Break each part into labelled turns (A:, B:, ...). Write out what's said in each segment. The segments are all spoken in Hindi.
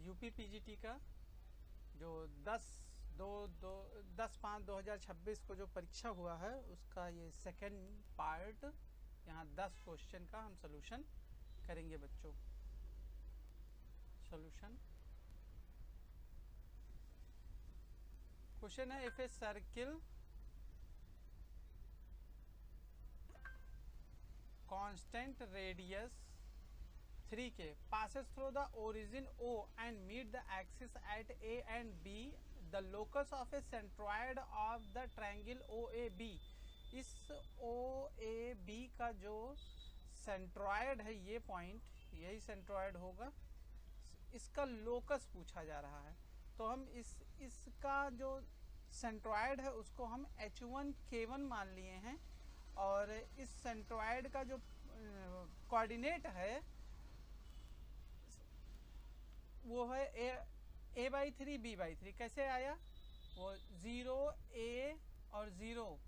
A: यूपी पीजीटी का जो 10/5/2026 को जो परीक्षा हुआ है उसका ये सेकंड पार्ट, यहाँ 10 क्वेश्चन का हम सॉल्यूशन करेंगे बच्चों। सॉल्यूशन क्वेश्चन है, if a circle constant radius 3k passes through the origin O and meet the axis at A and B, the locus of a centroid of the triangle OAB। इस OAB का जो सेंट्रॉयड है, ये पॉइंट, यही सेंट्रॉयड होगा, इसका लोकस पूछा जा रहा है। तो हम इसका जो सेंट्रॉयड है उसको हम H1K1 मान लिए हैं, और इस सेंट्रॉयड का जो कोऑर्डिनेट है वो है A/3 B/3। कैसे आया? वो 0 A और 0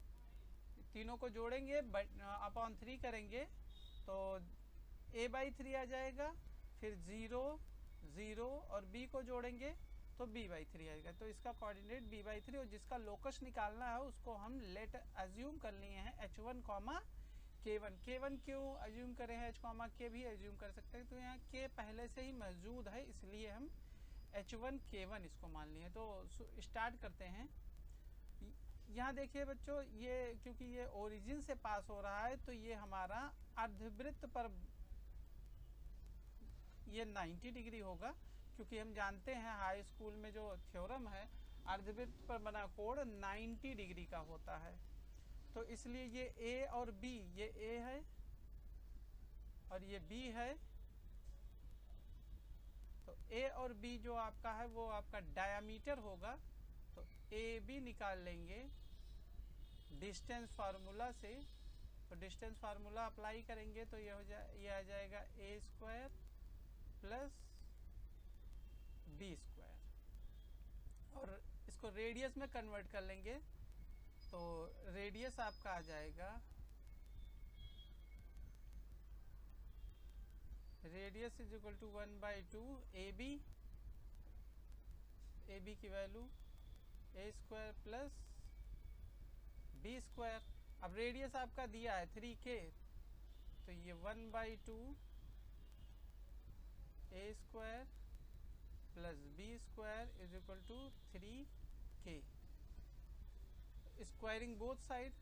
A: तीनों को जोड़ेंगे अपॉन 3 करेंगे तो A/3 आ जाएगा, फिर 0 0 और B को जोड़ेंगे तो B/3 आएगा। तो इसका कोऑर्डिनेट B/3, और जिसका लोकस निकालना है उसको हम लेट अज्यूम कर लिए हैं H1, K1। K1 क्यों अज्यूम करें हैं, H, K भी अज्यूम कर सकते हैं। तो यहाँ K पहले से ही मौजूद है, इसलिए हम H1 K1 इसको मान लिए हैं। तो स्टार्ट करते हैं। यहाँ देखिए बच्चों, ये क्योंकि ये ओरिजिन से पास हो रहा है तो ये हमारा अर्धवृत्त पर ये 90 डिग्री होगा, क्योंकि हम जानते हैं हाई स्कूल में जो थ्योरम है, अर्धवृत्त पर बना कोण 90 डिग्री का होता है। तो इसलिए ये A और B, ये A है और ये B है। तो A और B जो आपका है वो आपका डायामीटर होगा। तो AB निकाल लेंगे डिस्टेंस फार्मूला से। तो डिस्टेंस फार्मूला अप्लाई करेंगे तो ये आ जाएगा A² प्लस B², और इसको रेडियस में कन्वर्ट कर लेंगे तो रेडियस आपका आ जाएगा, radius is equal to 1/2 AB की वैल्यू A² प्लस B²। अब रेडियस आपका दिया है 3k, तो ये 1/2 A² plus B² is equal to 3k। Squaring both side,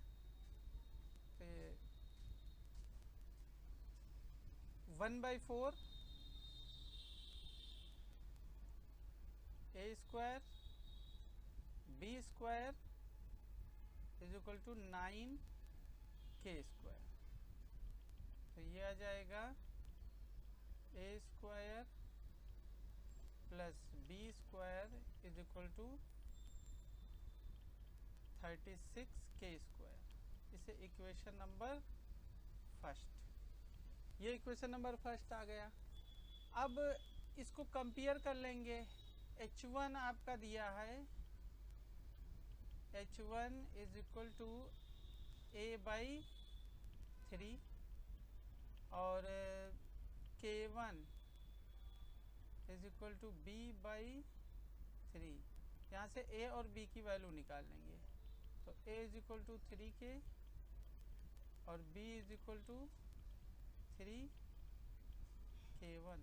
A: 1/4 A² B² is equal to 9k²। तो ये आ जाएगा A² plus B² is equal to 36k²। इसे इक्वेशन नंबर फर्स्ट, ये इक्वेशन नंबर फर्स्ट आ गया। अब इसको कंपेयर कर लेंगे। H1 आपका दिया है, H1 is equal to A/3 और K1 is equal to B/3। यहाँ से A और B की वैल्यू निकाल लेंगे। तो A is equal to 3k और B is equal to 3k1,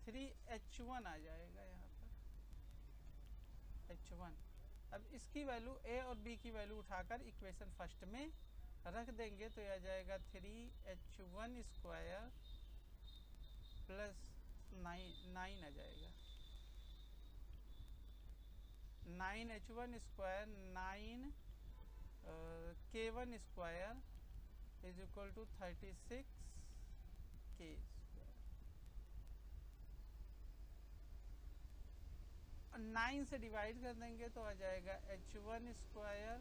A: 3H1 आ जाएगा यहाँ पर, H1। अब इसकी वैल्यू A और B की वैल्यू उठाकर इक्वेशन फर्स्ट में रख देंगे तो यह आ जाएगा 3H1² प्लस 9 आ जाएगा, 9H1² 9K1² is equal to 36k²। 9 से डिवाइड कर देंगे तो आ जाएगा H1²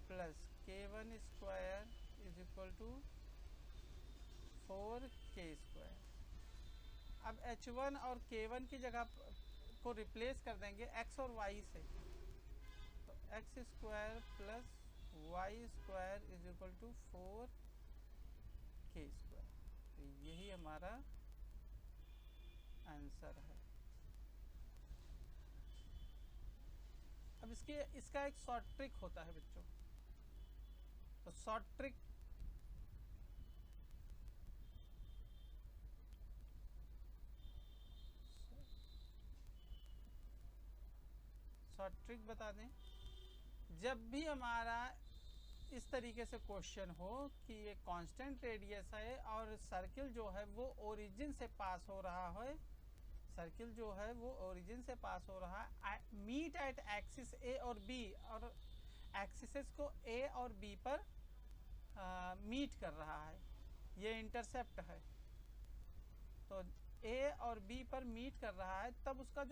A: plus K1² is equal to 4k²। अब H1 और K1 की जगह को रिप्लेस कर देंगे x और y से, तो x² plus y² is equal to 4k²। तो यही हमारा आंसर है। अब इसका एक शॉर्ट ट्रिक होता है बच्चों। तो शॉर्ट ट्रिक बता दें, जब भी हमारा इस तरीके से क्वेश्चन हो कि ये कांस्टेंट रेडियस है और सर्किल जो है वो ओरिजिन से पास हो रहा है, सर्किल जो है वो ओरिजिन से पास हो रहा है, मीट एट एक्सिस ए और बी, और एक्सिस को ए और बी पर मीट कर रहा है, ये इंटरसेप्ट है, तो ए और बी पर मीट कर रहा है, तब उसका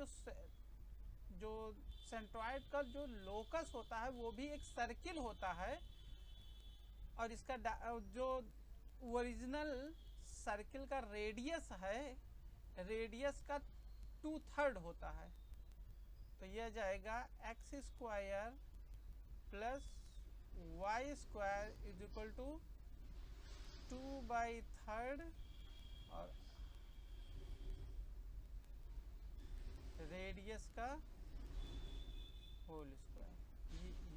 A: जो सेंट्रॉइड का जो लोकस होता है वो भी एक सर्किल होता है, और इसका जो ओरिजिनल सर्किल का रेडियस है, रेडियस का 2/3 होता है। तो यह जाएगा X square plus Y square is equal to 2/3 और रेडियस का होल स्क्वायर।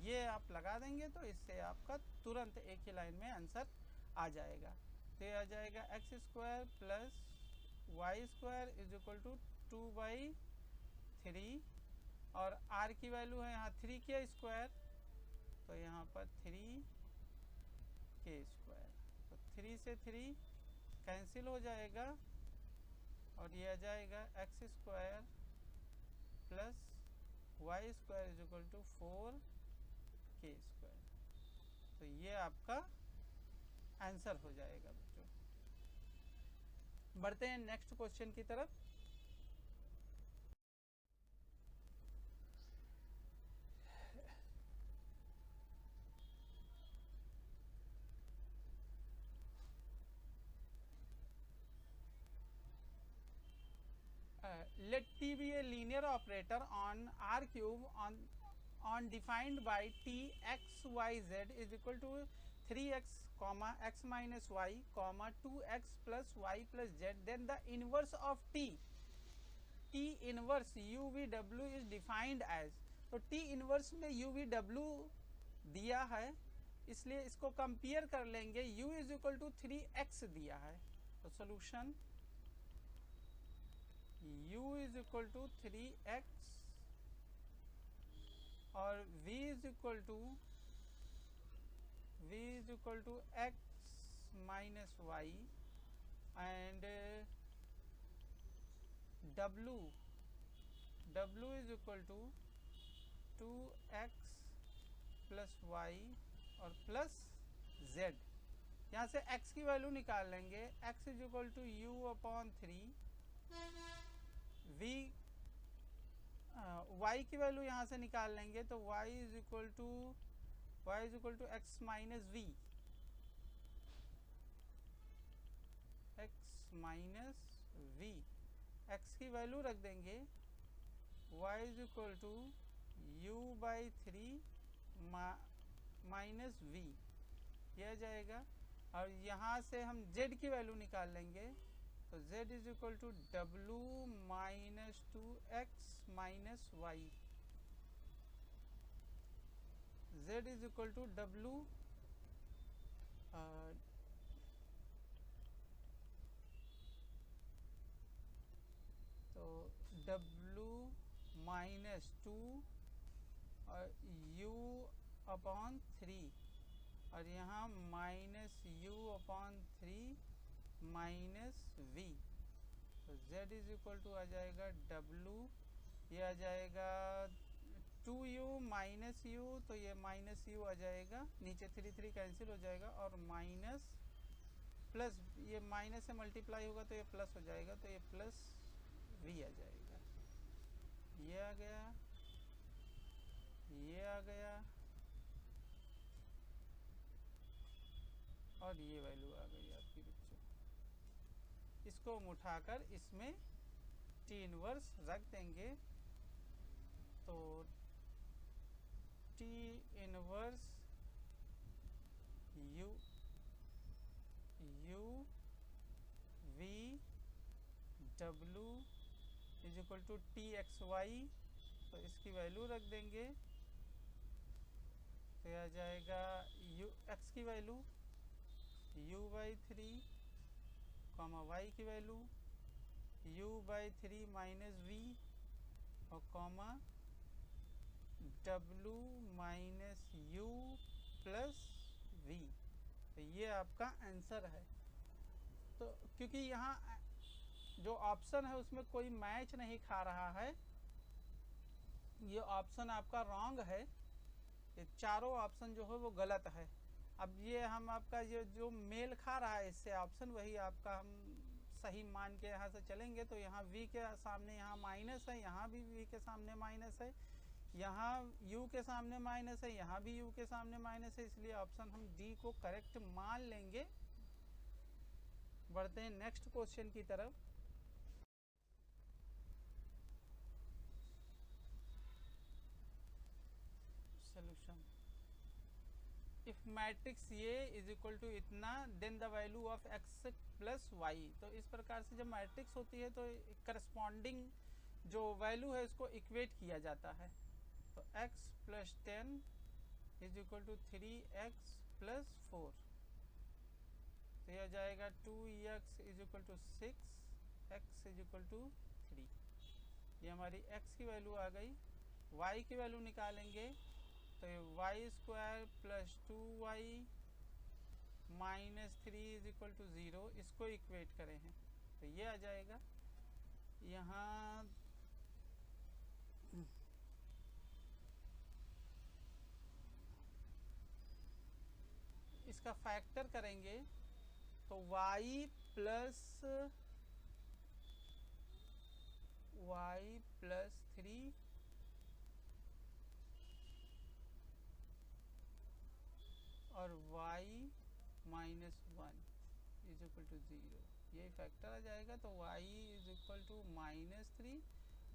A: ये आप लगा देंगे तो इससे आपका तुरंत एक ही लाइन में आंसर आ जाएगा। तो ये आ जाएगा X square plus Y square is equal to 2/3, और आर की वैल्यू है यहाँ 3 के स्क्वायर, तो यहाँ पर 3 के स्क्वायर, तो 3 से 3 कैंसिल हो जाएगा, और ये आ जाएगा X square plus Y square is equal to 4 के स्क्वायर। तो ये आपका आंसर हो जाएगा बच्चों। बढ़ते हैं नेक्स्ट क्वेश्चन की तरफ। let t be a linear operator on r cube on defined by t x y z is equal to 3x comma x minus y comma 2x plus y plus z, then the inverse of t inverse u v w is defined as। तो t inverse में u v w दिया है, इसलिए इसको कंपेयर कर लेंगे, u is equal to 3x दिया है, तो solution u is equal to 3x और v is equal to x minus y and w is equal to 2x plus y और प्लस z। यहाँ से x की वैल्यू निकाल लेंगे, x is equal to u upon 3, v y की वैल्यू यहाँ से निकाल लेंगे, तो y is equal to x minus v, x की वैल्यू रख देंगे, y is equal to u by 3 minus v, यह जाएगा, और यहाँ से हम z की वैल्यू निकाल लेंगे, तो z is equal to w minus 2x minus y, z is equal to w तो w माइनस 2 और u अपॉन 3, और यहाँ minus u upon 3 minus v, तो z इज इक्वल टू आ जाएगा w, ये आ जाएगा 2u माइनस u, तो ये माइनस u आ जाएगा, नीचे 3 कैंसिल हो जाएगा, और माइनस प्लस, ये माइनस से मल्टीप्लाई होगा तो ये प्लस हो जाएगा, तो ये प्लस v आ जाएगा, ये आ गया, ये आ गया, और ये वैल्यू आ गई आपकी बच्चों। इसको हम उठाकर इसमें t इनवर्स रख देंगे, तो t inverse u v w is equal to T X Y, तो इसकी वैल्यू रख देंगे, तो यह आ जाएगा यू एक्स की वैल्यू u/3 कॉमा वाई की वैल्यू u/3 माइनस वी और comma w minus U plus V. तो ये आपका आंसर है। तो क्योंकि यहाँ जो ऑप्शन है उसमें कोई मैच नहीं खा रहा है, ये ऑप्शन आपका रॉन्ग है, ये चारों ऑप्शन जो है वो गलत है। अब ये हम आपका ये जो मेल खा रहा है इससे ऑप्शन, वही आपका हम सही मान के यहाँ से चलेंगे। तो यहाँ v के सामने यहाँ माइनस है, यहाँ भी v के सामने माइनस है, यहाँ u के सामने माइनस है, यहाँ भी u के सामने माइनस है, इसलिए ऑप्शन हम डी को करेक्ट मान लेंगे। बढ़ते हैं नेक्स्ट क्वेश्चन की तरफ। सॉल्यूशन इफ मैट्रिक्स ये इज इक्वल टू इतना then the value of x plus Y. तो इस प्रकार से जब मैट्रिक्स होती है तो करस्पॉन्डिंग जो वैल्यू है उसको इक्वेट किया जाता है। तो x plus 10 is equal to 3x plus 4। तो यह जाएगा 2x is equal to 6, x is equal to 3। ये हमारी x की वैल्यू आ गई। y की वैल्यू निकालेंगे तो ये Y square plus 2y minus 3 is equal to 0, इसको इक्वेट करें हैं तो ये आ जाएगा। यहाँ इसका फैक्टर करेंगे तो y प्लस 3 और y minus 1 is equal to 0, ये फैक्टर आ जाएगा। तो y is equal to minus 3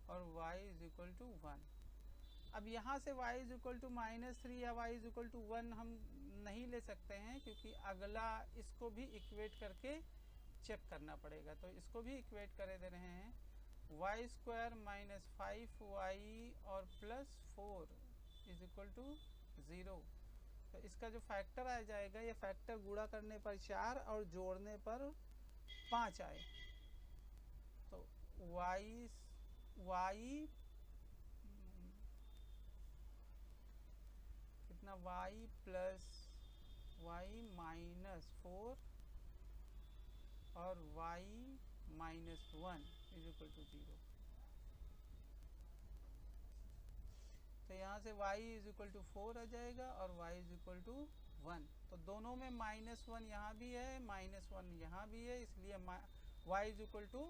A: और y इज इक्वल टू 1। अब यहाँ से y is equal to minus 3 या y इज इक्वल टू 1 हम नहीं ले सकते हैं, क्योंकि अगला इसको भी इक्वेट करके चेक करना पड़ेगा। तो इसको भी इक्वेट करे दे रहे हैं, वाई स्क्वायर माइनस 5y और प्लस 4 इज इक्वल टू 0। तो इसका जो फैक्टर आ जाएगा, ये फैक्टर गुणा करने पर 4 और जोड़ने पर 5 आए। तो y कितना y प्लस y माइनस 4 और y minus 1 is equal to 0। तो यहाँ से y इज इक्वल टू 4 आ जाएगा और y इज इक्वल टू 1। तो दोनों में माइनस 1 यहाँ भी है, माइनस 1 यहाँ भी है, इसलिए y is equal to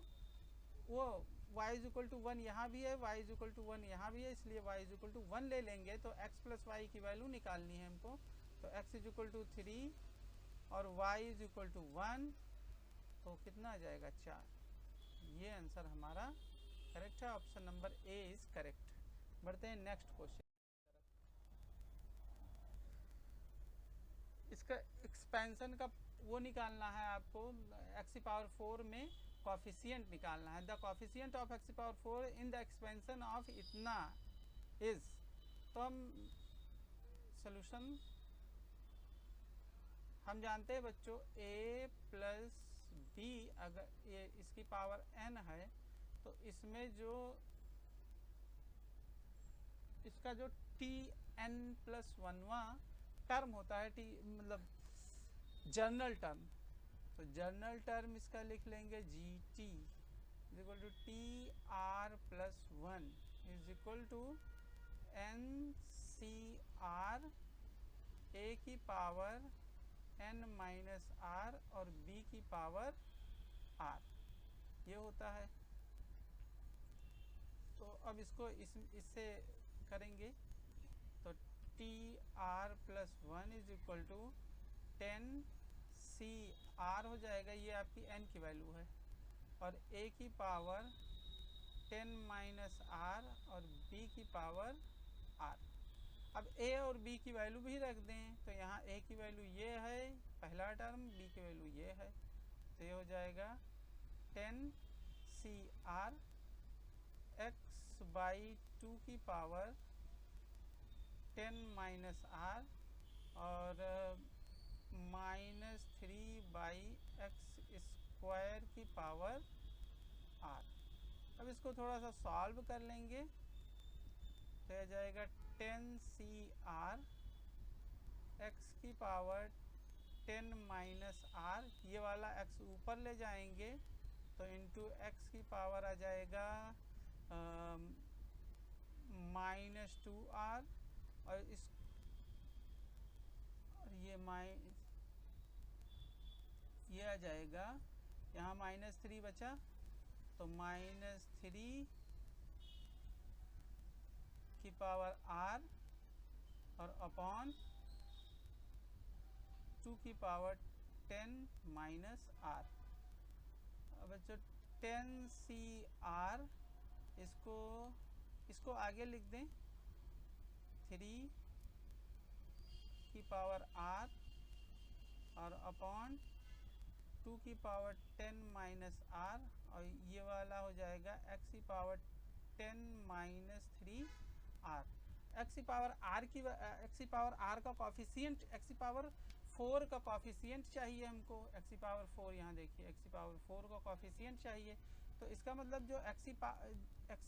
A: y is equal to 1 यहाँ भी है, y इज इक्वल टू 1 यहाँ भी है, इसलिए y इज इक्वल टू 1 ले लेंगे। तो x प्लस वाई की वैल्यू निकालनी है हमको। तो x इज इक्वल टू 3 और y इज इक्वल टू 1, तो कितना आ जाएगा 4। ये आंसर हमारा करेक्ट है, option number A is correct. बढ़ते हैं नेक्स्ट क्वेश्चन। इसका एक्सपेंशन का वो निकालना है आपको, x पावर 4 में कॉफिशिएंट निकालना है। The coefficient of x power 4 in the expansion of इतना इज। तो हम सोल्यूशन हम जानते हैं बच्चों, a प्लस बी अगर ये इसकी पावर n है तो इसमें जो इसका जो tn प्लस 1वां टर्म होता है, टी मतलब जर्नल टर्म, तो जर्नल टर्म इसका लिख लेंगे gt is equal to T R plus 1 is equal to N C R A की पावर n माइनस आर और b की पावर r, ये होता है। तो अब इसको इससे करेंगे तो T R plus 1 is equal to 10 C R हो जाएगा, ये आपकी n की वैल्यू है, और a की पावर 10 माइनस आर और b की पावर r। अब a और b की वैल्यू भी रख दें तो यहाँ a की वैल्यू ये है पहला टर्म, b की वैल्यू ये है, तो ये हो जाएगा 10 सी आर x बाई 2 की पावर 10 माइनस आर और -3/x² की पावर r। अब इसको थोड़ा सा सॉल्व कर लेंगे तो यह जाएगा 10cr x की पावर 10 -r, ये वाला x ऊपर ले जाएंगे तो इंटू x की पावर आ जाएगा -2r, और इस और ये आ जाएगा, यहाँ -3 बचा तो -3 की पावर r और अपॉन 2 की पावर 10 -r। अब बच्चों 10cr, इसको आगे लिख दें, 3 की पावर r और अपॉन 2 की पावर 10 -r, और ये वाला हो जाएगा x की पावर 10 -3r। x की पावर r का कॉफिशिएंट, x की पावर 4 का कॉफिशिएंट चाहिए हमको। x की पावर 4, यहाँ देखिए x की पावर 4 का कॉफिशिएंट चाहिए, तो इसका मतलब जो x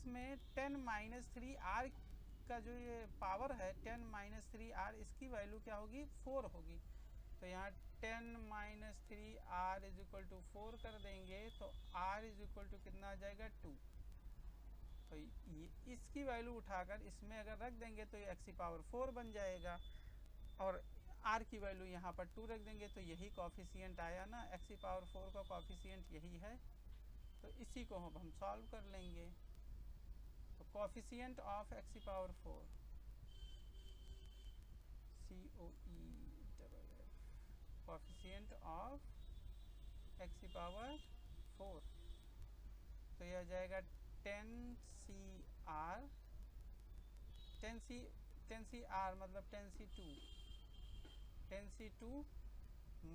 A: में 10 -3r का जो ये पावर है 10 -3r, इसकी वैल्यू क्या होगी, 4 होगी। तो यहाँ 10 -3r = 4 कर देंगे तो r = कितना आ जाएगा, 2। तो ये इसकी वैल्यू उठाकर इसमें अगर रख देंगे तो ये x की पावर 4 बन जाएगा, और r की वैल्यू यहाँ पर 2 रख देंगे तो यही कॉफिशिएंट आया ना, x की पावर 4 का कॉफिशिएंट यही है। तो इसी को हम सॉल्व कर लेंगे। तो कॉफिशिएंट ऑफ x की पावर 4, कॉफिशिएंट ऑफ x की पावर 4, तो यह आ जाएगा 10cr, 10cr मतलब 10c2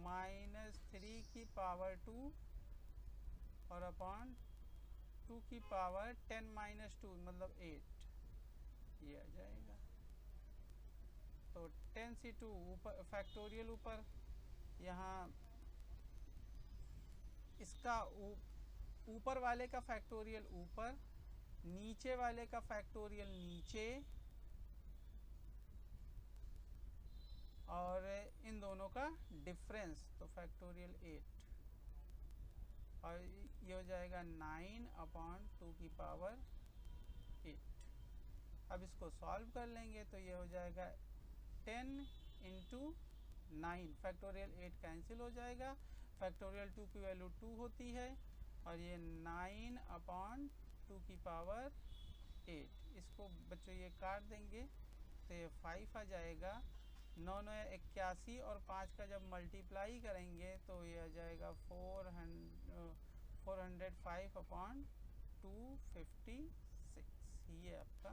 A: -3 की पावर 2 और अपॉन 2 की पावर 10 -2 मतलब 8, ये आ जाएगा। तो 10c2 ऊपर फैक्टोरियल ऊपर, यहाँ इसका ऊपर वाले का फैक्टोरियल ऊपर, नीचे वाले का फैक्टोरियल नीचे, और इन दोनों का डिफरेंस तो फैक्टोरियल 8, और ये हो जाएगा 9/2 की पावर 8। अब इसको सॉल्व कर लेंगे तो ये हो जाएगा 10 × 9, फैक्टोरियल 8 कैंसिल हो जाएगा, फैक्टोरियल 2 की वैल्यू 2 होती है, और ये 9/2 की पावर 8। इसको बच्चों ये काट देंगे तो ये 5 आ जाएगा, 9 9 81, और 5 का जब मल्टीप्लाई करेंगे तो ये आ जाएगा 405/256, ये आपका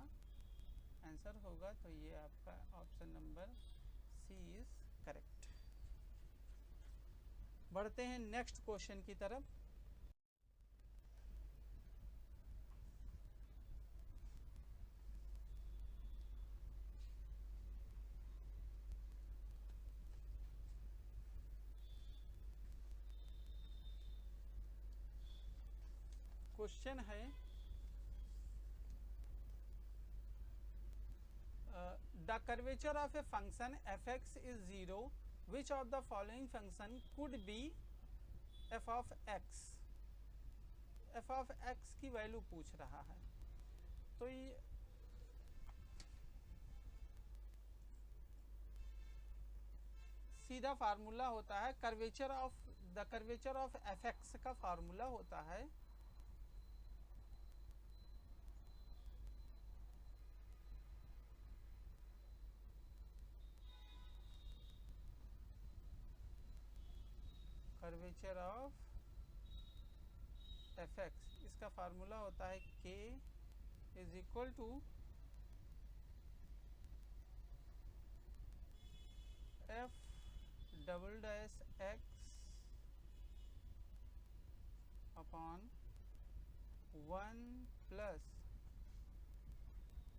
A: आंसर होगा। तो ये आपका option number C is correct. बढ़ते हैं नेक्स्ट क्वेश्चन की तरफ। क्वेश्चन है the curvature of a function f(x) is 0, which of the following function could be f of x? f of x की वैल्यू पूछ रहा है। तो ये सीधा फार्मूला होता है, द कर्वेचर ऑफ f(x) का फार्मूला होता है कर्वेचर ऑफ f(x), इसका फार्मूला होता है k = f"(x) अपॉन 1 +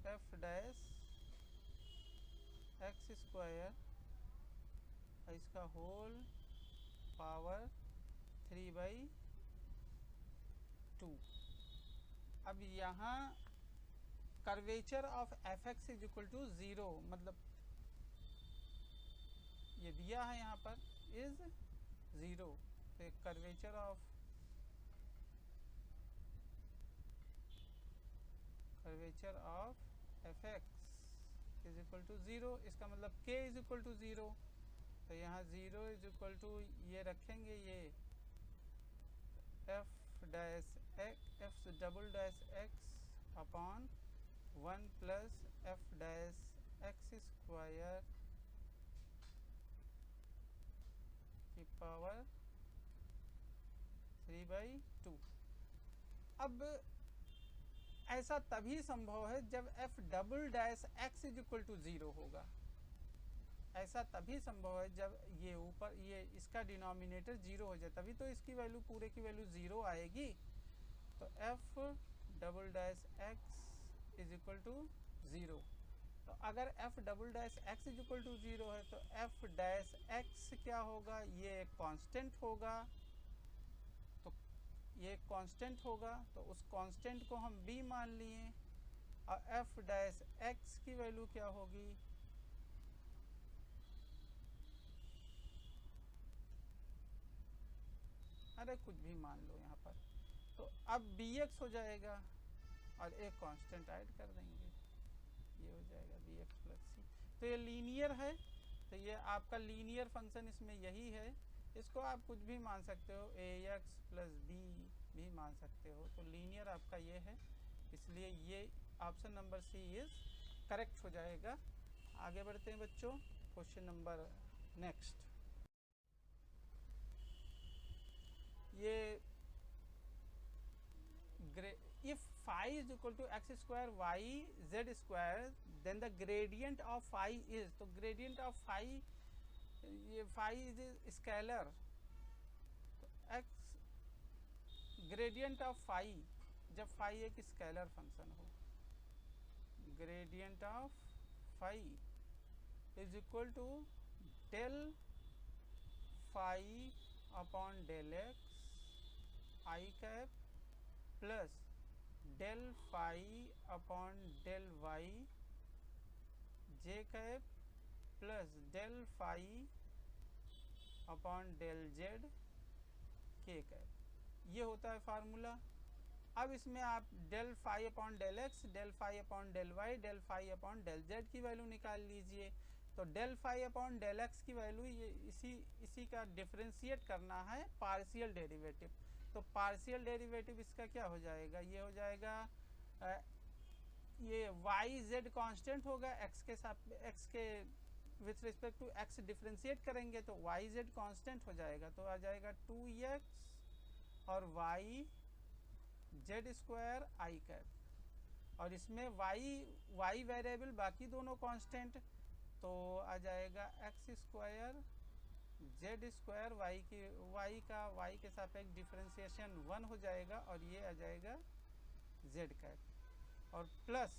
A: f'(x² और इसका होल पावर 3/2। अब यहाँ curvature of F X is equal to 0, मतलब ये दिया है यहाँ पर इज 0, तो curvature of F X is equal to 0, इसका मतलब k इज इक्वल टू 0, तो यहाँ 0 इज इक्वल टू ये रखेंगे, ये F double dash X upon 1 plus F dash X square की पावर 3/2। अब ऐसा तभी संभव है जब F double dash X is equal to 0 होगा। ऐसा तभी संभव है जब ये ऊपर ये इसका डिनोमिनेटर 0 हो जाए, तभी तो इसकी वैल्यू पूरे की वैल्यू 0 आएगी। तो F double dash X is equal to 0। तो अगर F double dash X is equal to 0 है तो एफ डैश एक्स क्या होगा, ये कांस्टेंट होगा। तो ये कांस्टेंट होगा, तो उस कांस्टेंट को हम b मान लिए, और एफ डैश एक्स की वैल्यू क्या होगी, अरे कुछ भी मान लो यहाँ पर, तो अब bx हो जाएगा और एक कांस्टेंट ऐड कर देंगे, ये हो जाएगा bx प्लस सी। तो ये लीनियर है, तो ये आपका लीनियर फंक्शन इसमें यही है। इसको आप कुछ भी मान सकते हो, ax प्लस b भी मान सकते हो। तो लीनियर आपका ये है, इसलिए ये option number C is correct हो जाएगा। आगे बढ़ते हैं बच्चों, क्वेश्चन नंबर नेक्स्ट। ये if phi is equal to x square y z square then the gradient of phi is, तो gradient of phi, ये phi is scalar, तो x gradient of phi, जब phi एक स्केलर फंक्शन हो, gradient of phi is equal to del phi upon del x I cap plus del phi upon del Y J cap plus del phi upon del Z K cap, ये होता है फार्मूला। अब इसमें आप del phi upon del X, del phi upon del Y, del phi upon del Z की वैल्यू निकाल लीजिए। तो del phi upon del X की वैल्यू ये इसी का डिफरेंशिएट करना है पार्शियल डेरिवेटिव। तो पार्शियल डेरिवेटिव इसका क्या हो जाएगा, ये हो जाएगा ये वाई जेड कांस्टेंट होगा, एक्स के with respect to X differentiate करेंगे तो वाई जेड कांस्टेंट हो जाएगा, तो आ जाएगा 2x और वाई जेड स्क्वायर आई कैप, और इसमें वाई वेरिएबल बाकी दोनों कांस्टेंट, तो आ जाएगा X square Z square Y के सापेक्ष डिफरेंशिएशन 1 हो जाएगा, और ये आ जाएगा जेड कैप, और प्लस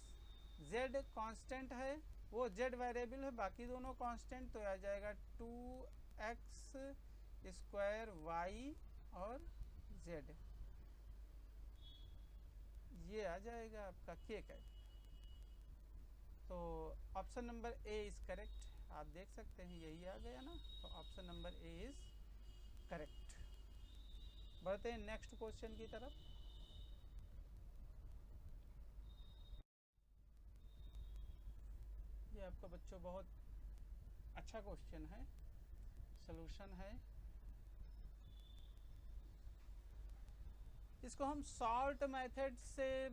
A: जेड कांस्टेंट है, वो जेड वेरिएबल है, बाकी दोनों कांस्टेंट, तो आ जाएगा 2x स्क्वायर वाई और जेड, ये आ जाएगा आपका के कैप। तो option number A is correct, आप देख सकते हैं यही आ गया ना, तो option number A is correct. बढ़ते हैं नेक्स्ट क्वेश्चन की तरफ। ये आपका बच्चों बहुत अच्छा क्वेश्चन है, सॉल्यूशन है। इसको हम शॉर्ट मेथड से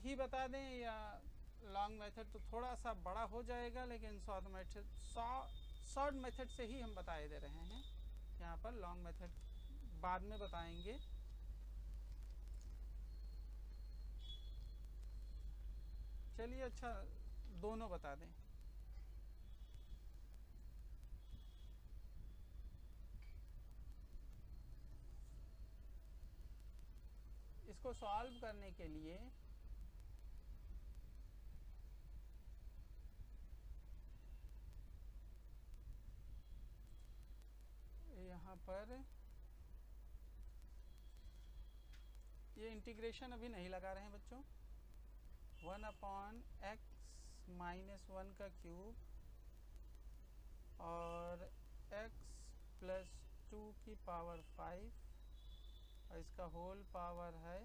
A: ही बता दें या लॉन्ग मेथड, तो थोड़ा सा बड़ा हो जाएगा, लेकिन शॉर्ट मेथड से ही हम बताए दे रहे हैं। यहाँ पर लॉन्ग मेथड बाद में बताएंगे। चलिए अच्छा दोनों बता दें। इसको सॉल्व करने के लिए यहाँ पर ये इंटीग्रेशन अभी नहीं लगा रहे हैं बच्चों। 1/x-1 का क्यूब और x+2 की पावर 5 और इसका होल पावर है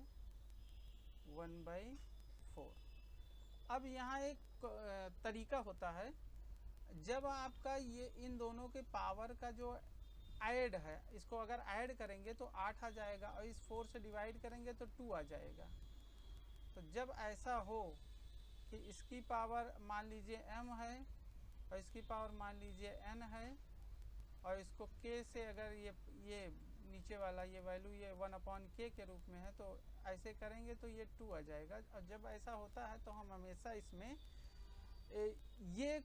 A: 1/4। अब यहाँ एक तरीका होता है, जब आपका ये इन दोनों के पावर का जो ऐड है, इसको अगर ऐड करेंगे तो 8 आ जाएगा और इस 4 से डिवाइड करेंगे तो 2 आ जाएगा। तो जब ऐसा हो कि इसकी पावर मान लीजिए m है और इसकी पावर मान लीजिए n है और इसको k से अगर ये नीचे वाला ये वैल्यू ये 1/k के रूप में है, तो ऐसे करेंगे तो ये 2 आ जाएगा। और जब ऐसा होता है तो हम हमेशा इसमें ये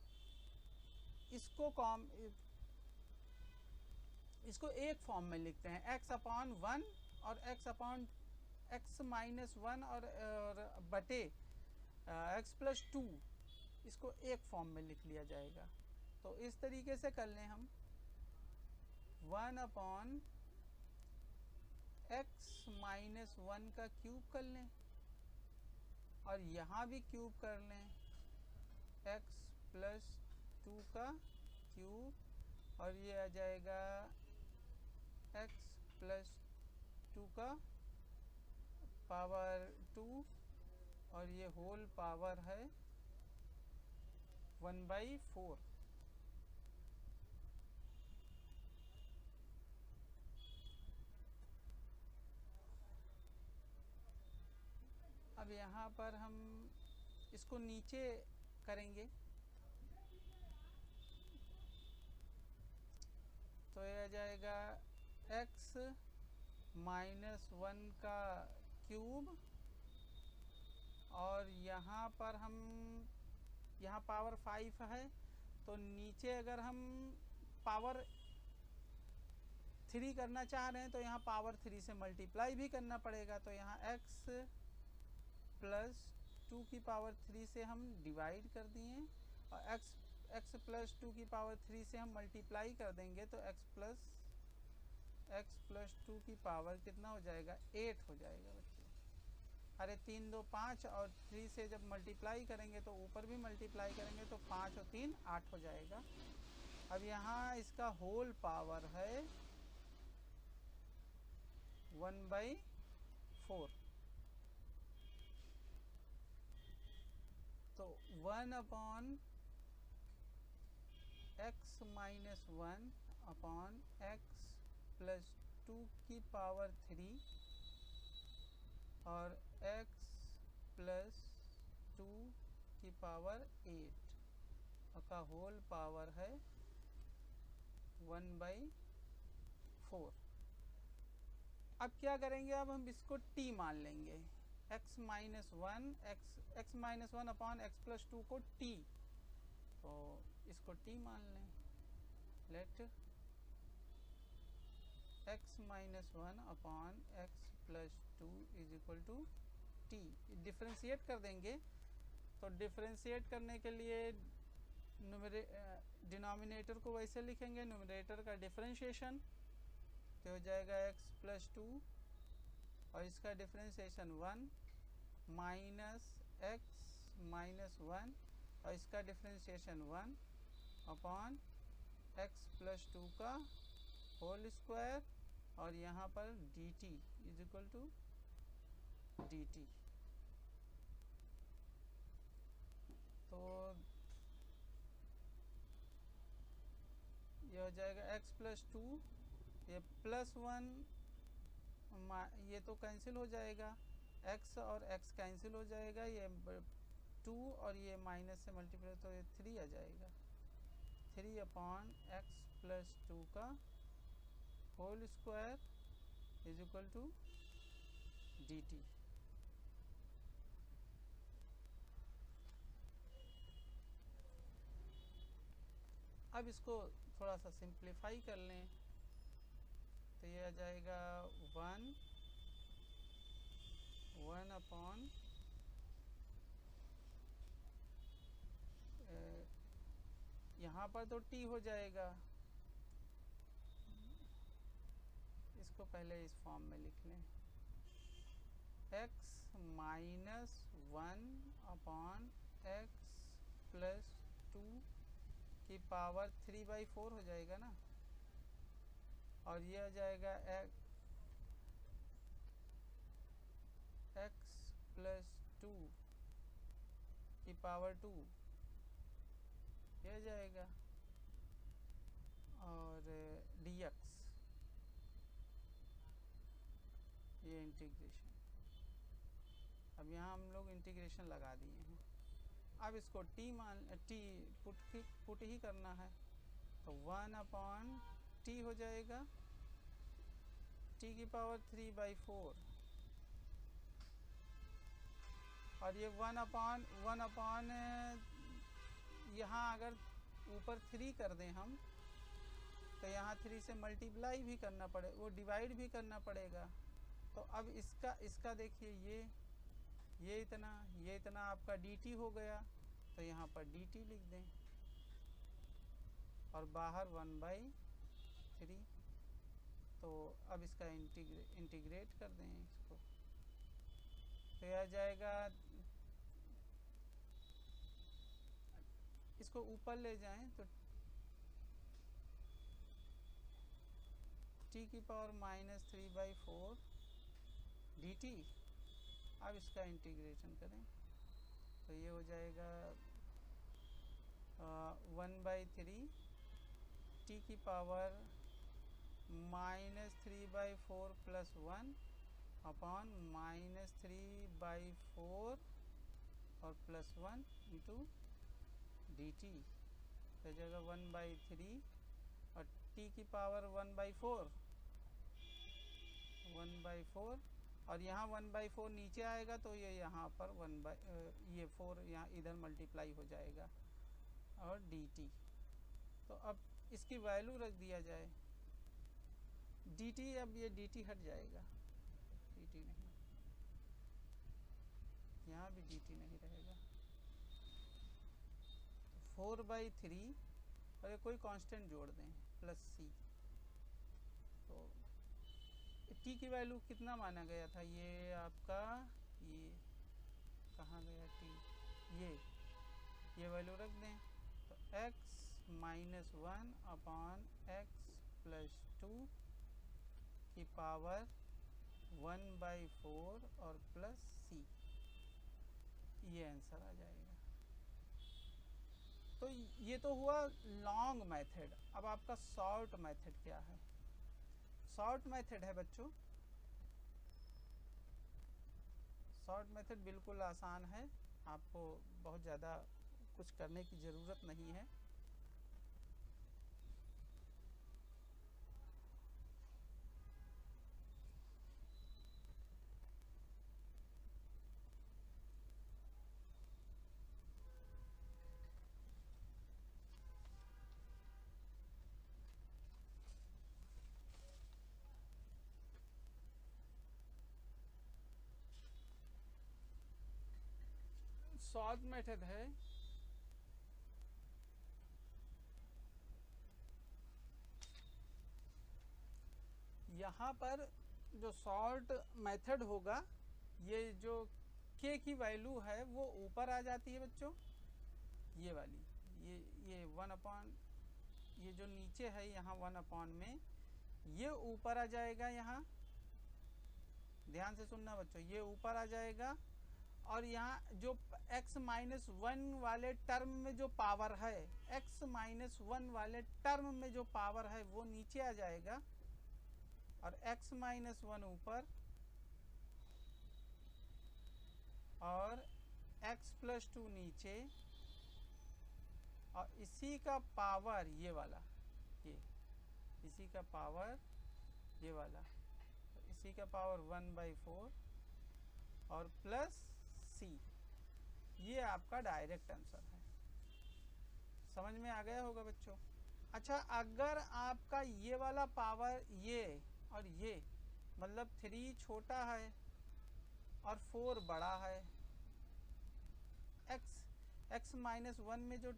A: इसको एक फॉर्म में लिखते हैं, x/1 और x-1 और बटे x+2, इसको एक फॉर्म में लिख लिया जाएगा। तो इस तरीके से कर लें हम 1/x-1 का क्यूब कर लें और यहाँ भी क्यूब कर लें x+2 का क्यूब और ये आ जाएगा x+2 का पावर 2 और ये होल पावर है 1/4। अब यहाँ पर हम इसको नीचे करेंगे तो ये आ जाएगा x-1 का क्यूब और यहाँ पर हम यहाँ पावर 5 है तो नीचे अगर हम पावर 3 करना चाह रहे हैं तो यहाँ पावर 3 से मल्टीप्लाई भी करना पड़ेगा। तो यहाँ x+2 की पावर 3 से हम डिवाइड कर दिए और x+2 की पावर 3 से हम मल्टीप्लाई कर देंगे तो x+2 की पावर कितना हो जाएगा, 8 हो जाएगा बच्चों। अरे 3 2 5 और 3 से जब मल्टीप्लाई करेंगे तो ऊपर भी मल्टीप्लाई करेंगे तो 5 और 3 8 हो जाएगा। अब यहाँ इसका होल पावर है 1/4। तो 1/x-1/x+2 की पावर 3 और x+2 की पावर 8 का होल पावर है 1/4। अब क्या करेंगे, अब हम इसको t मान लेंगे, x-1/x+2 को t, तो इसको t मान लें। Let x-1/x+2 is equal to t। Differentiate कर देंगे तो डिफ्रेंशिएट करने के लिए डिनोमिनेटर को वैसे लिखेंगे, न्यूमरेटर का डिफ्रेंशिएशन तो हो जाएगा x+2 और इसका डिफ्रेंशिएशन 1 माइनस x-1 और इसका डिफ्रेंशिएशन 1 अपॉन x+2 का होल स्क्वायर और यहाँ पर dt is equal to dt। तो ये हो जाएगा x+2, ये +1, ये तो कैंसिल हो जाएगा, x और x कैंसिल हो जाएगा, ये 2 और ये माइनस से मल्टीप्लाई तो ये 3 आ जाएगा। 3/x+2 का whole square is equal to dt। अब इसको थोड़ा सा सिंप्लीफाई कर लें तो ये आ जाएगा 1 अपॉन यहाँ पर तो t हो जाएगा इसको पहले इस फॉर्म में लिख लें, x माइनस 1/x+2 की पावर 3/4 हो जाएगा ना, और ये आ जाएगा x+2 की पावर 2, ये आ जाएगा, और dx, ये इंटीग्रेशन। अब यहाँ हम लोग इंटीग्रेशन लगा दिए हैं। अब इसको t पुट ही करना है, तो 1/t हो जाएगा, t की पावर 3/4, और ये 1/1 यहाँ अगर ऊपर 3 कर दें हम, तो यहाँ 3 से मल्टीप्लाई भी करना पड़े, वो डिवाइड भी करना पड़ेगा। तो अब इसका देखिए, ये इतना आपका dt हो गया, तो यहाँ पर dt लिख दें, और बाहर 1/3। तो अब इसका इंटीग्रेट कर दें इसको, तो यह आ जाएगा, इसको ऊपर ले जाएं तो t की पावर -3/4 dt। अब इसका इंटीग्रेशन करें तो ये हो जाएगा 1/3 t की पावर -3/4 + 1 अपॉन -3/4 और +1 इंटू dt, तो जगह 1/3, और t की पावर 1/4, और यहाँ 1/4 नीचे आएगा, तो ये यहाँ पर ये 4 यहाँ इधर मल्टीप्लाई हो जाएगा, और dt। तो अब इसकी वैल्यू रख दिया जाए, dt, अब ये dt हट जाएगा, dt नहीं, यहाँ भी dt नहीं रहेगा, 4/3, और ये कोई कांस्टेंट जोड़ दें +c। तो t की वैल्यू कितना माना गया था, ये आपका, ये कहाँ गया t, ये वैल्यू रख दें, तो x - 1/x+2 की पावर 1/4 और +c, ये आंसर आ जाएगा। तो ये तो हुआ लॉन्ग मेथड। अब आपका शॉर्ट मेथड क्या है? शॉर्ट मेथड है बच्चों, शॉर्ट मेथड बिल्कुल आसान है, आपको बहुत ज़्यादा कुछ करने की ज़रूरत नहीं है। शॉर्ट मेथड है, यहाँ पर जो शॉर्ट मेथड होगा, ये जो k की वैल्यू है वो ऊपर आ जाती है बच्चों, ये वाली, ये 1/, ये जो नीचे है यहाँ 1/, में ये ऊपर आ जाएगा, यहाँ ध्यान से सुनना बच्चों, ये ऊपर आ जाएगा, और यहाँ जो x-1 वाले टर्म में जो पावर है, x-1 वाले टर्म में जो पावर है वो नीचे आ जाएगा, और x-1 ऊपर, और x+2 नीचे, और इसी का पावर ये वाला, ये इसी का पावर ये वाला, तो इसी का पावर 1/4 और +c, ये आपका डायरेक्ट आंसर है। समझ में आ गया होगा बच्चों? अच्छा, अगर आपका ये वाला पावर ये और ये, मतलब 3 छोटा है और 4 बड़ा है, x-1 में जो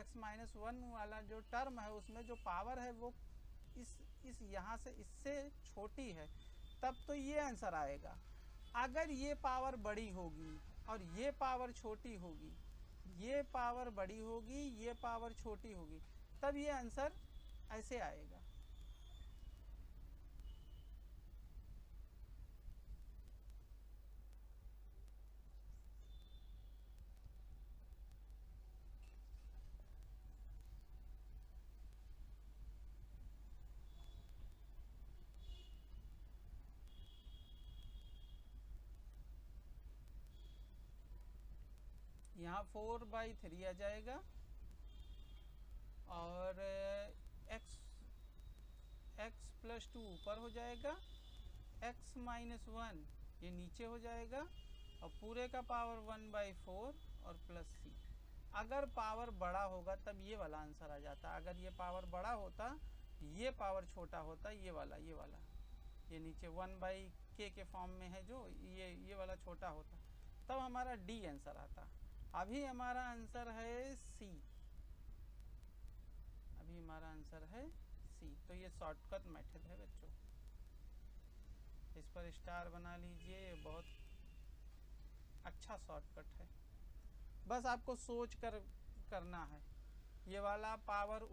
A: x-1 वाला जो टर्म है उसमें जो पावर है वो इस इस यहाँ से इससे छोटी है तब तो ये आंसर आएगा। अगर ये पावर बड़ी होगी और ये पावर छोटी होगी, ये पावर बड़ी होगी, ये पावर छोटी होगी, तब ये आंसर ऐसे आएगा। यहाँ 4/3 आ जाएगा और x प्लस 2 ऊपर हो जाएगा, x माइनस 1 ये नीचे हो जाएगा और पूरे का पावर 1/4 और प्लस c। अगर पावर बड़ा होगा तब ये वाला आंसर आ जाता। अगर ये पावर बड़ा होता, ये पावर छोटा होता, ये वाला ये नीचे 1/k के फॉर्म में है जो ये वाला छोटा होता, तब हमारा डी आंसर आता। अभी हमारा आंसर है सी, अभी हमारा आंसर है सी। तो ये शॉर्टकट मेथड है बच्चों, इस पर स्टार बना लीजिए, ये बहुत अच्छा शॉर्टकट है। बस आपको सोच कर करना है। ये वाला पावर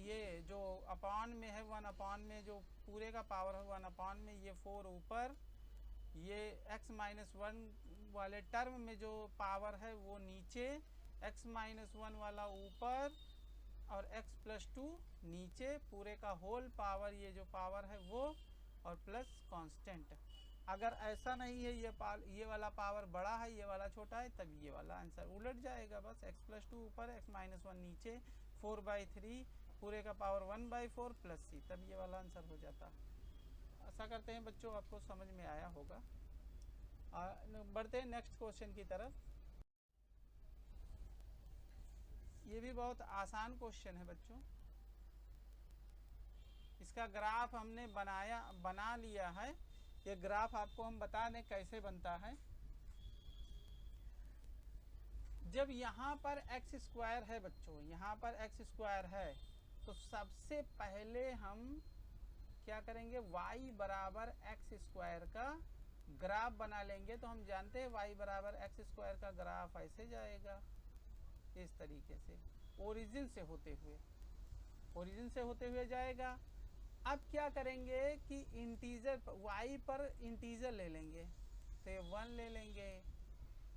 A: ये जो अपॉन में है 1/, में जो पूरे का पावर है 1/, में ये 4 ऊपर, ये x माइनस 1 वाले टर्म में जो पावर है वो नीचे, x माइनस 1 वाला ऊपर और x प्लस 2 नीचे, पूरे का होल पावर ये जो पावर है वो, और प्लस कांस्टेंट। अगर ऐसा नहीं है, ये वाला पावर बड़ा है, ये वाला छोटा है, तब ये वाला आंसर उलट जाएगा। बस x प्लस 2 ऊपर, x माइनस 1 नीचे, 4/3 पूरे का पावर 1/4 प्लस c, तब ये वाला आंसर हो जाता। ऐसा करते हैं बच्चों, आपको समझ में आया होगा। बढ़ते हैं नेक्स्ट क्वेश्चन की तरफ। ये भी बहुत आसान क्वेश्चन है बच्चों। इसका ग्राफ हमने बना लिया है। ये ग्राफ आपको हम बता दें कैसे बनता है। जब यहाँ पर x स्क्वायर है बच्चों, यहाँ पर x स्क्वायर है, तो सबसे पहले हम क्या करेंगे, y बराबर x स्क्वायर का ग्राफ बना लेंगे। तो हम जानते हैं y बराबर x स्क्वायर का ग्राफ ऐसे जाएगा, इस तरीके से, ओरिजिन से होते हुए जाएगा। अब क्या करेंगे कि इंटीजर y पर इंटीजर ले लेंगे, तो 1 ले लेंगे,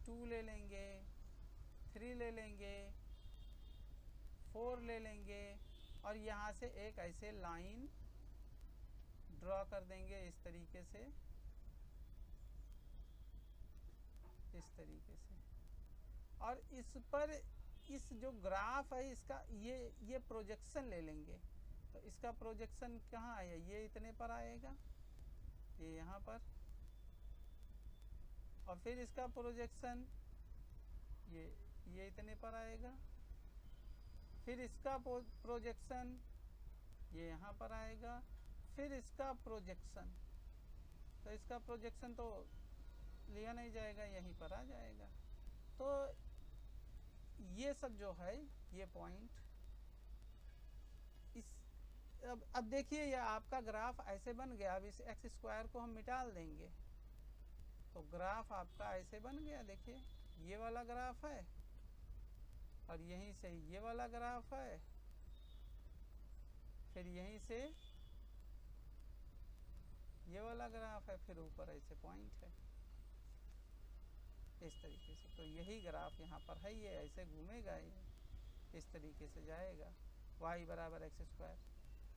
A: 2 ले लेंगे, 3 ले लेंगे, 4 ले लेंगे, और यहाँ से एक ऐसे लाइन ड्रॉ कर देंगे इस तरीके से, और इस पर इस जो ग्राफ है इसका ये प्रोजेक्शन ले लेंगे। तो इसका प्रोजेक्शन कहाँ आया, ये इतने पर आएगा, ये यहाँ पर, और फिर इसका प्रोजेक्शन ये इतने पर आएगा, फिर इसका प्रोजेक्शन ये यहाँ पर आएगा, फिर इसका प्रोजेक्शन, तो इसका प्रोजेक्शन तो लिया नहीं जाएगा, यहीं पर आ जाएगा। तो ये सब जो है ये पॉइंट, इस अब देखिए ये आपका ग्राफ ऐसे बन गया। अब इस एक्स स्क्वायर को हम मिटा देंगे, तो ग्राफ आपका ऐसे बन गया। देखिए ये वाला ग्राफ है और यहीं से ये वाला ग्राफ है, फिर यहीं से ये वाला ग्राफ है, फिर ऊपर ऐसे पॉइंट है इस तरीके से। तो यही ग्राफ यहाँ पर है, ये ऐसे घूमेगा, ये इस तरीके से जाएगा, y बराबर एक्स स्क्वायर।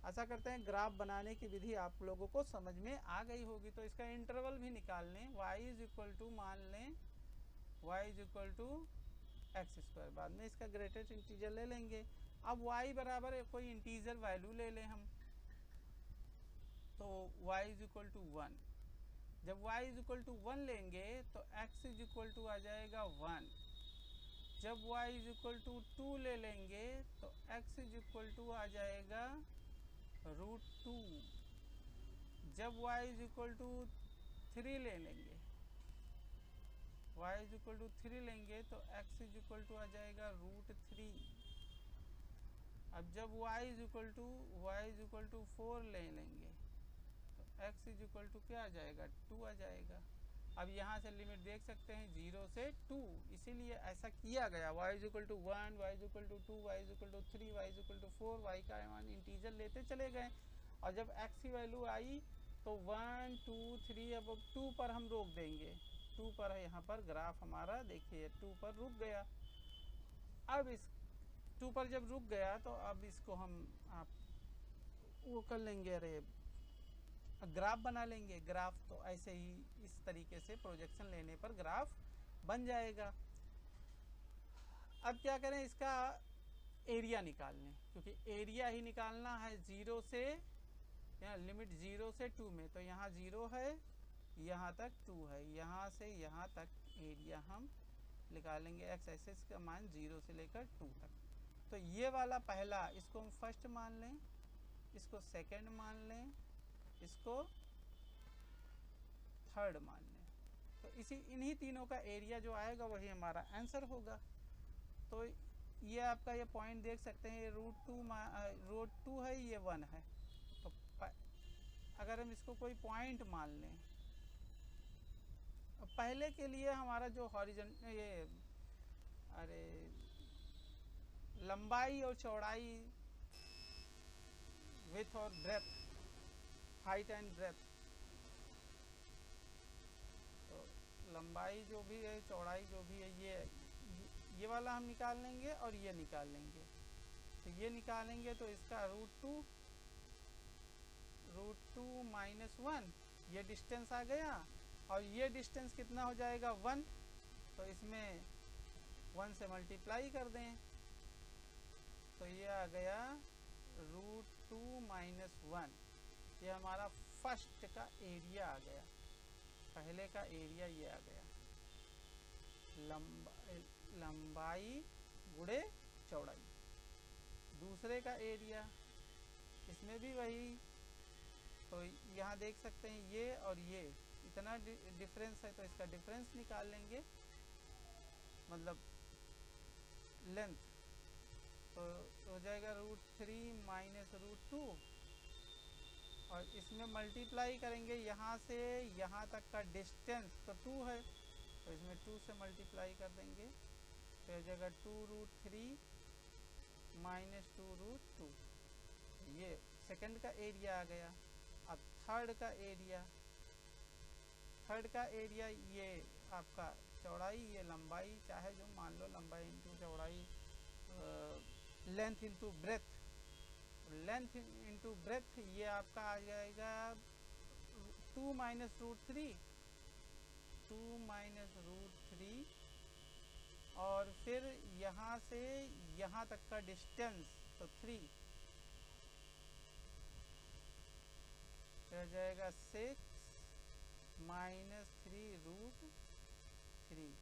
A: ऐसा करते हैं, ग्राफ बनाने की विधि आप लोगों को समझ में आ गई होगी। तो इसका इंटरवल भी निकाल लें, y इज इक्वल टू, मान लें y is equal to X square, बाद में इसका ग्रेटेस्ट इंटीजर ले लेंगे। अब y बराबर कोई इंटीजर वैल्यू ले लें हम, तो y इज इक्वल टू 1। जब y इज इक्वल टू 1 लेंगे तो x इज इक्वल टू आ जाएगा 1। जब y इज इक्वल टू 2 ले लेंगे तो x इज इक्वल टू आ जाएगा √2। जब y इज इक्वल टू 3 ले लेंगे, y इज इक्वल टू 3 लेंगे तो x इज इक्वल टू आ जाएगा √3। अब जब y इज इक्वल टू 4 ले लेंगे तो x इज इक्वल टू क्या आ जाएगा, 2 आ जाएगा। अब यहाँ से लिमिट देख सकते हैं 0 से 2, इसीलिए ऐसा किया गया। y is equal to 1, y is equal to 2, y is equal to 3, y is equal to 4, y का मान इंटीजर लेते चले गए, और जब x की वैल्यू आई तो 1 2 3 अब 2 पर हम रोक देंगे। 2 पर है यहाँ पर ग्राफ हमारा, देखिए 2 पर रुक गया। अब इस 2 पर जब रुक गया तो अब इसको हम आप वो कर लेंगे, अरे ग्राफ बना लेंगे। ग्राफ तो ऐसे ही इस तरीके से प्रोजेक्शन लेने पर ग्राफ बन जाएगा। अब क्या करें, इसका एरिया निकाल लें, क्योंकि एरिया ही निकालना है 0 से, यहाँ लिमिट 0 से 2 में, तो यहाँ 0 है, यहाँ तक 2 है, यहाँ से यहाँ तक एरिया हम निकालेंगे। एक्स एक्सिस का मान 0 से लेकर 2 तक। तो ये वाला पहला, इसको हम फर्स्ट मान लें, इसको सेकंड मान लें, इसको थर्ड मान लें, तो इन्हीं तीनों का एरिया जो आएगा वही हमारा आंसर होगा। तो ये आपका ये पॉइंट देख सकते हैं, रूट टू है, ये 1 है। तो अगर हम इसको कोई पॉइंट मान लें, पहले के लिए हमारा जो हॉरिजॉन्टल ये अरे लंबाई और चौड़ाई, विड्थ और ब्रेथ, हाइट एंड ब्रेथ, तो लंबाई जो भी है, चौड़ाई जो भी है, ये वाला हम निकाल लेंगे और ये निकाल लेंगे। तो ये निकालेंगे तो इसका रूट टू माइनस 1, ये डिस्टेंस आ गया, और ये डिस्टेंस कितना हो जाएगा 1, तो इसमें 1 से मल्टीप्लाई कर दें, तो ये आ गया रूट टू माइनस 1। ये हमारा फर्स्ट का एरिया आ गया, पहले का एरिया ये आ गया, लंबाई गुणे चौड़ाई। दूसरे का एरिया, इसमें भी वही, तो यहाँ देख सकते हैं ये और ये इतना डिफरेंस है, तो इसका डिफरेंस निकाल लेंगे, मतलब लेंथ, तो हो जाएगा रूट 3 माइनस रूट 2, और इसमें मल्टीप्लाई करेंगे यहाँ से यहाँ तक का डिस्टेंस, तो 2 है, तो इसमें 2 से मल्टीप्लाई कर देंगे, तो हो जाएगा 2 रूट 3 माइनस 2 रूट 2। ये सेकंड का एरिया आ गया। अब थर्ड का एरिया ये आपका चौड़ाई, ये लंबाई, चाहे जो मान लो, लंबाई इंटू चौड़ाई, length into breadth, length into breadth, ये आपका आ जाएगा 2 माइनस रूट 3, 2 माइनस रूट 3, और फिर यहाँ से यहाँ तक का डिस्टेंस, तो 3, हो जाएगा 6 माइनस 3 रूट 3।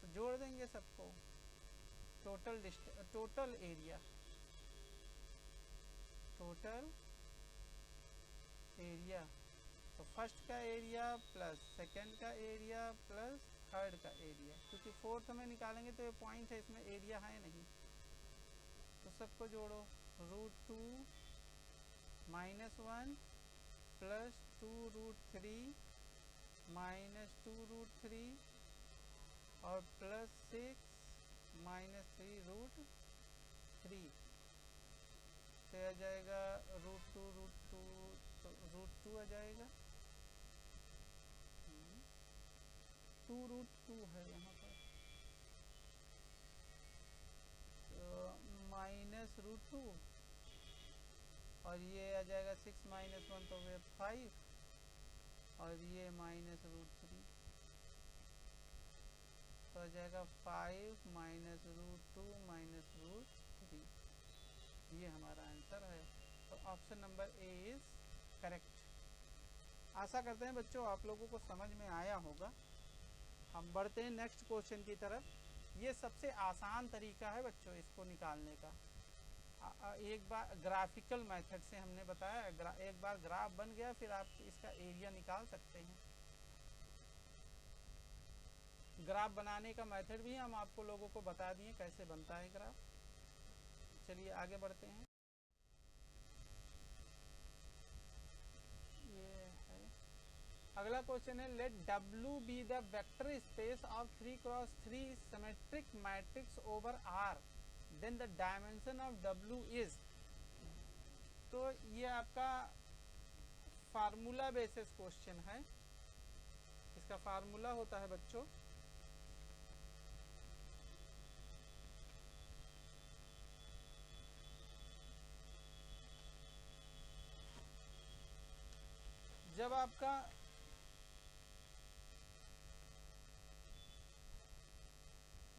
A: तो जोड़ देंगे सबको, टोटल एरिया तो फर्स्ट का एरिया प्लस सेकंड का एरिया प्लस थर्ड का एरिया, क्योंकि फोर्थ में निकालेंगे तो ये पॉइंट है, इसमें एरिया है नहीं, तो सबको जोड़ो। Root 2 minus 1 plus 2 root 3 minus 2 root 3 और प्लस 6 माइनस 3 रूट 3, तो आ जाएगा रूट 2 तो रूट 2 आ जाएगा, 2 रूट 2 है यहाँ पर, तो माइनस रूट 2, और ये आ जाएगा 6 माइनस 1, तो वे 5, और ये माइनस रूट 3, तो आ जाएगा 5 माइनस रूट 2 माइनस रूट 3। ये हमारा आंसर है। तो option number A is correct. आशा करते हैं बच्चों आप लोगों को समझ में आया होगा। हम बढ़ते हैं नेक्स्ट क्वेश्चन की तरफ। ये सबसे आसान तरीका है बच्चों इसको निकालने का। एक बार ग्राफिकल मेथड से हमने बताया, एक बार ग्राफ बन गया फिर आप इसका एरिया निकाल सकते हैं। ग्राफ बनाने का मेथड भी हम आपको लोगों को बता दिए कैसे बनता है ग्राफ। चलिए आगे बढ़ते हैं। अगला क्वेश्चन है let W be the vector space of 3x3 symmetric matrix over R, then the dimension of W is. तो ये आपका फार्मूला बेसिस क्वेश्चन है। इसका फार्मूला होता है बच्चों जब आपका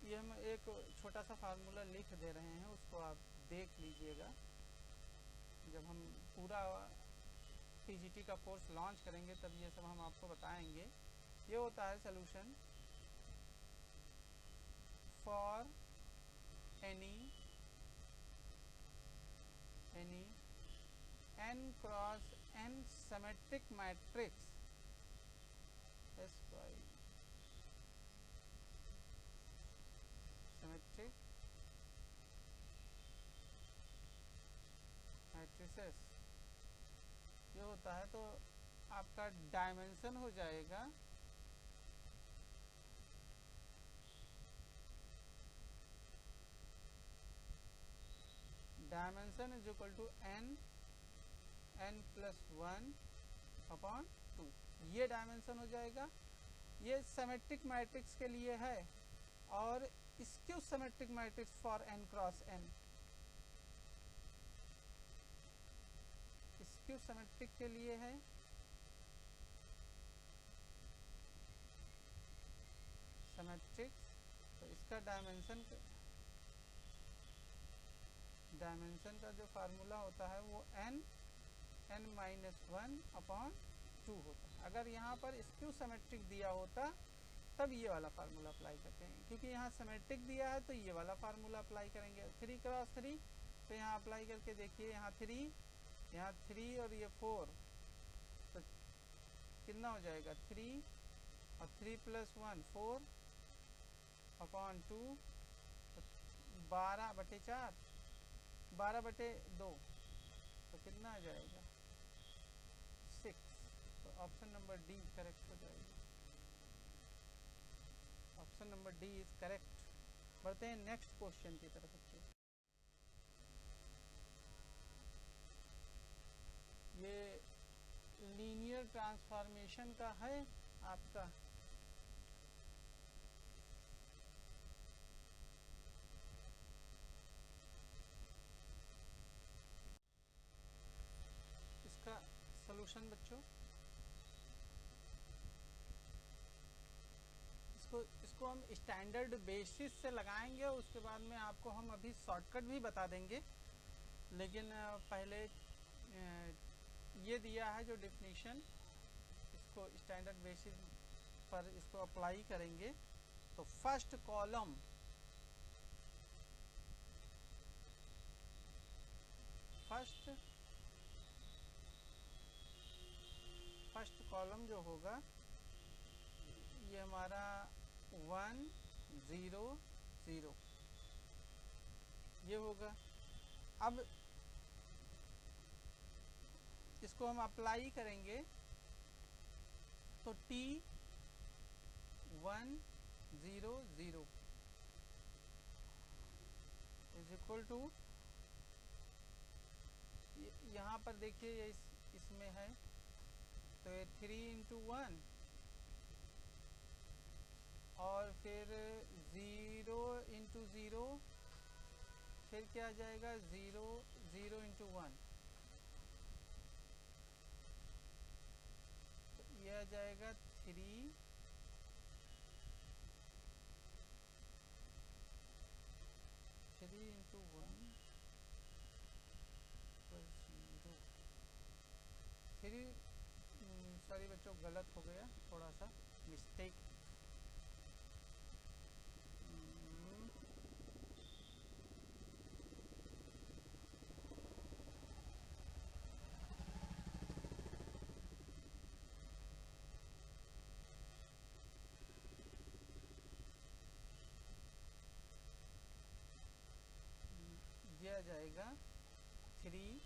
A: ये हम एक छोटा सा फार्मूला लिख दे रहे हैं, उसको आप देख लीजिएगा। जब हम पूरा पीजीटी का कोर्स लॉन्च करेंगे तब ये सब हम आपको बताएंगे। ये होता है solution for any n cross n symmetric matrix S by symmetric matrices ये होता है। तो आपका डायमेंशन हो जाएगा dimension is equal to n plus 1 upon 2। ये डायमेंशन हो जाएगा। ये सिमेट्रिक मैट्रिक्स के लिए है और skew symmetric matrix for n cross n। Skew symmetric के लिए है सिमेट्रिक, तो इसका डायमेंशन का जो फार्मूला होता है वो n माइनस 1 अपॉन 2 होता है। अगर यहाँ पर स्क्यू सिमेट्रिक दिया होता तब ये वाला फार्मूला अप्लाई करते हैं, क्योंकि यहाँ सिमेट्रिक दिया है तो ये वाला फार्मूला अप्लाई करेंगे। 3 क्रॉस 3 तो यहाँ अप्लाई करके देखिए, यहाँ 3 और ये 4, तो कितना हो जाएगा 3 और 3 प्लस 1 4 अपॉन 2, 12/4 12/2, तो कितना आ जाएगा 6। तो ऑप्शन नंबर डी करेक्ट हो जाएगा। Option number D is correct. बढ़ते हैं नेक्स्ट क्वेश्चन की तरफ। ये लीनियर ट्रांसफॉर्मेशन का है आपका। इसका सॉल्यूशन बच्चों इसको हम स्टैंडर्ड बेसिस से लगाएंगे, उसके बाद में आपको हम अभी शॉर्टकट भी बता देंगे। लेकिन पहले ये दिया है जो डेफिनेशन, इसको स्टैंडर्ड बेसिस पर इसको अप्लाई करेंगे। तो फर्स्ट कॉलम जो होगा ये हमारा 1 0 0 ये होगा। अब इसको हम अप्लाई करेंगे तो t 1 0 0 इज इक्वल टू, यहाँ पर देखिए ये इसमें है तो ये 3 इंटू 1 और फिर 0 इंटू 0, फिर क्या आ जाएगा 0 0 इंटू 1, तो ये आ जाएगा 3 इंटू 1 प्लस 0। फिर सॉरी बच्चों गलत हो गया, थोड़ा सा मिस्टेक। आ जाएगा 3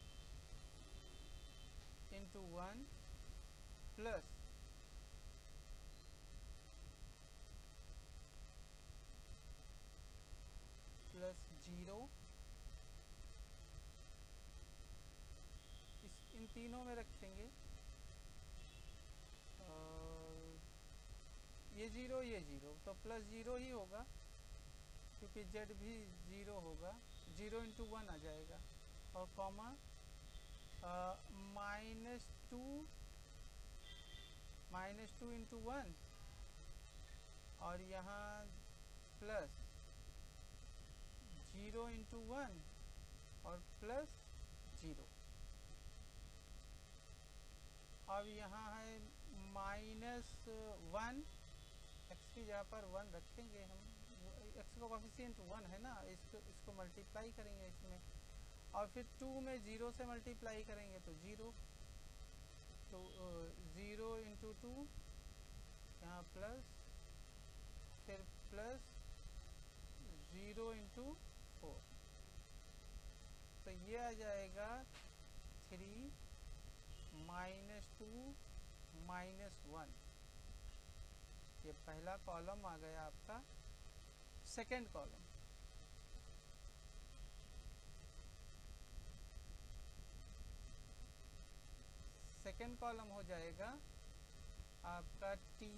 A: इंटू 1 प्लस 0, इन तीनों में रखेंगे, और ये 0 तो प्लस 0 ही होगा क्योंकि z भी 0 होगा, 0 इंटू 1 आ जाएगा, और कॉमा -2 इंटू 1, और यहाँ प्लस 0 इंटू 1 और प्लस 0। अब यहाँ है -1, x की जगह पर 1 रखेंगे हम, x का कोफिशिएंट 1 है ना, इसको मल्टीप्लाई करेंगे इसमें, और फिर 2 में 0 से मल्टीप्लाई करेंगे तो 0, तो 0 इंटू 2, यहाँ प्लस, फिर प्लस 0 इंटू 4, तो ये आ जाएगा 3 -2 -1। ये पहला कॉलम आ गया आपका। सेकेंड कॉलम, सेकेंड कॉलम हो जाएगा आपका t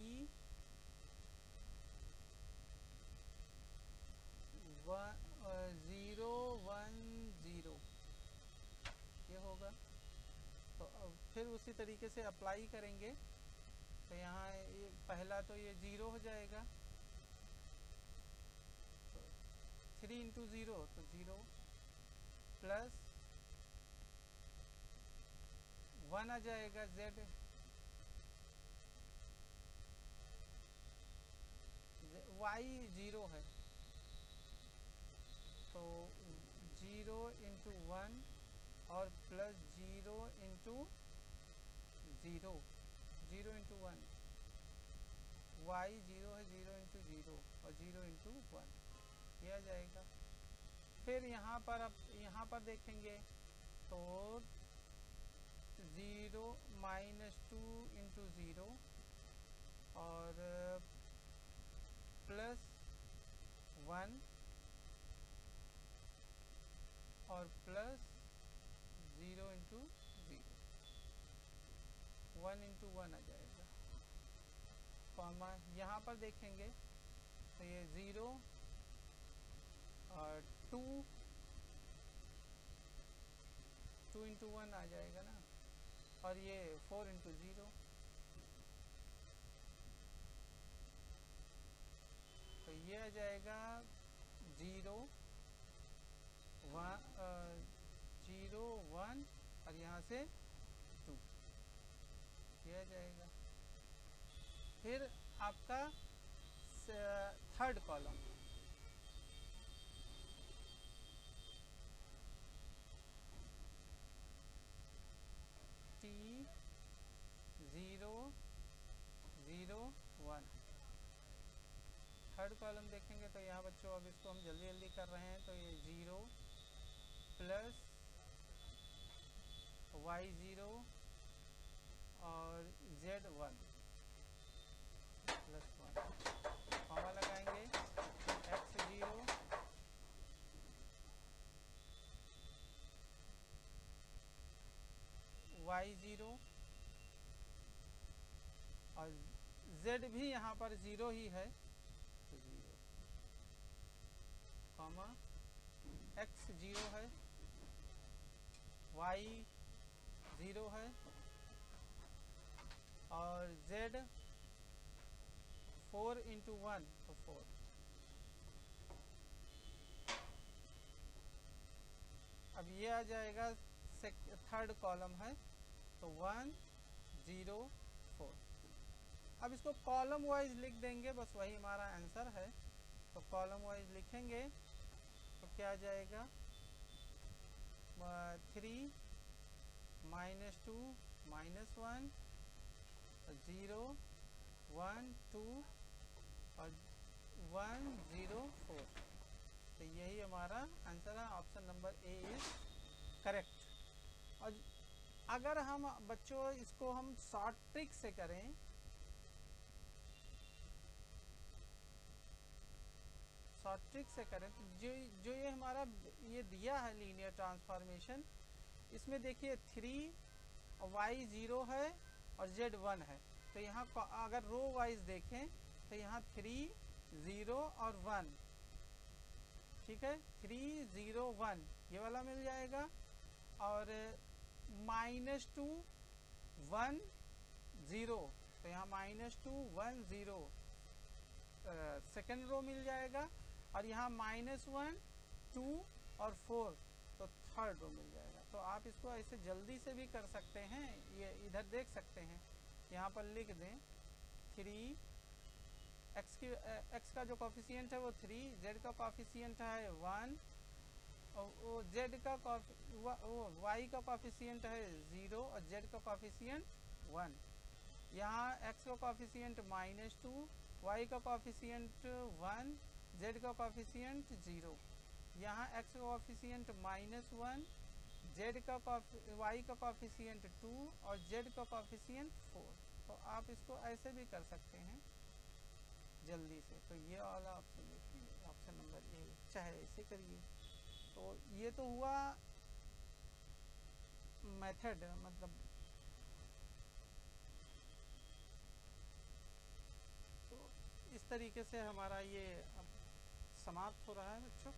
A: 0 1 0, ये होगा। तो अब फिर उसी तरीके से अप्लाई करेंगे, तो यहाँ पहला तो ये 0 हो जाएगा, तो 3 इंटू 0 तो 0, प्लस 1 आ जाएगा z, y 0 है, तो 0 इंटू 1 और प्लस 0 इंटू 0, 0 इंटू 1, y 0 है, 0 इंटू 0 और 0 इंटू 1, ये आ जाएगा। फिर यहाँ पर अब यहाँ पर देखेंगे तो 0 -2 इंटू 0 और प्लस 1 और प्लस 0 इंटू 0, 1 इंटू 1 आ जाएगा, कॉमा यहाँ पर देखेंगे तो ये 0 और 2 इंटू 1 आ जाएगा ना, और ये 4 इंटू 0, तो ये आ जाएगा 0 1 और यहाँ से 2, ये आ जाएगा। फिर आपका third column, t 0 0 1, third column देखेंगे तो यहाँ बच्चों अब इसको हम जल्दी जल्दी कर रहे हैं, तो ये 0 प्लस y 0 और z 1 प्लस 1, कॉमा लगाएंगे, x 0 y 0 और z भी यहाँ पर 0 ही है, तो 0, कॉमा x 0 है, y 0 है और z 4 इंटू 1 तो 4। अब ये आ जाएगा, थर्ड कॉलम है, तो 1 0 4। अब इसको कॉलम वाइज लिख देंगे, बस वही हमारा आंसर है। तो कॉलम वाइज लिखेंगे तो क्या आ जाएगा, 3 -2 -1 0 1 2 और 1 0 4, तो यही हमारा आंसर है। Option number A is correct. और अगर हम बच्चों इसको हम शॉर्ट ट्रिक से करें, ट्रिक से करें तो जो ये हमारा ये दिया है लीनियर ट्रांसफॉर्मेशन, इसमें देखिए 3 y 0 है और z 1 है। तो यहाँ अगर रो वाइज देखें तो यहाँ 3 0 और 1, ठीक है, 3 0 1 ये वाला मिल जाएगा, और -2 1 0, तो यहाँ -2 1 0 सेकेंड रो मिल जाएगा, और यहाँ -1 2 और 4 तो थर्ड रो मिल जाएगा। तो आप इसको ऐसे जल्दी से भी कर सकते हैं, ये इधर देख सकते हैं, यहाँ पर लिख दें 3 x का जो कॉफिशिएंट है वो 3, z का कॉफिशिएंट है 1, और वो z का y का कॉफिशिएंट है 0 और z का कॉफिशिएंट 1। यहाँ x का कॉफिशिएंट -2, y का कॉफिशिएंट 1, z का कॉफिशिएंट 0। यहाँ x का कॉफिशिएंट -1, z का y का कॉफिशिएंट 2 और z का कॉफिशिएंट 4। तो आप इसको ऐसे भी कर सकते हैं जल्दी से। तो ये वाला ऑप्शन देखिए, ऑप्शन नंबर ए, चाहे ऐसे करिए। तो ये तो हुआ मेथड, मतलब तो इस तरीके से हमारा ये अब समाप्त हो रहा है बच्चों।